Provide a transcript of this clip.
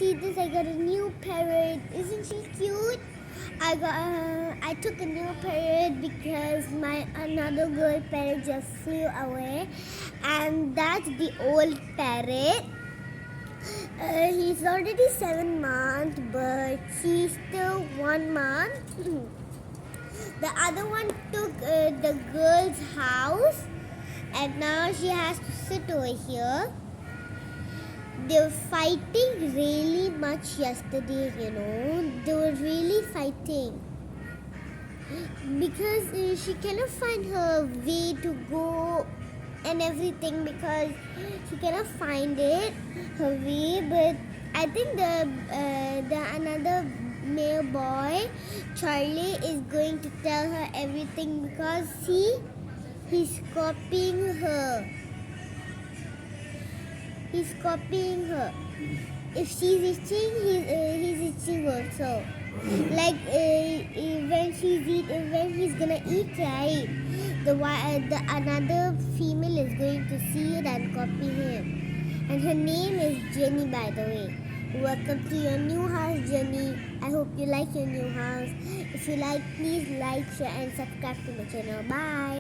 see this, I got a new parrot. Isn't she cute? I took a new parrot because my another girl parrot just flew away, and that's the old parrot. He's already 7 months, but she's still 1 month. The other one took the girl's house, and now she has to sit over here. They were fighting really much yesterday, They were really fighting. Because she cannot find her way to go and everything, because she cannot find it, her way. But I think the another male boy, Charlie, is going to tell her everything, because he's copying her. He's copying her. If she's itching, he's itching also. Like when he's gonna eat, right? The another female is going to see it and copy him. And her name is Jenny, by the way. Welcome to your new house, Jenny. I hope you like your new house. If you like, please like, share, and subscribe to my channel. Bye.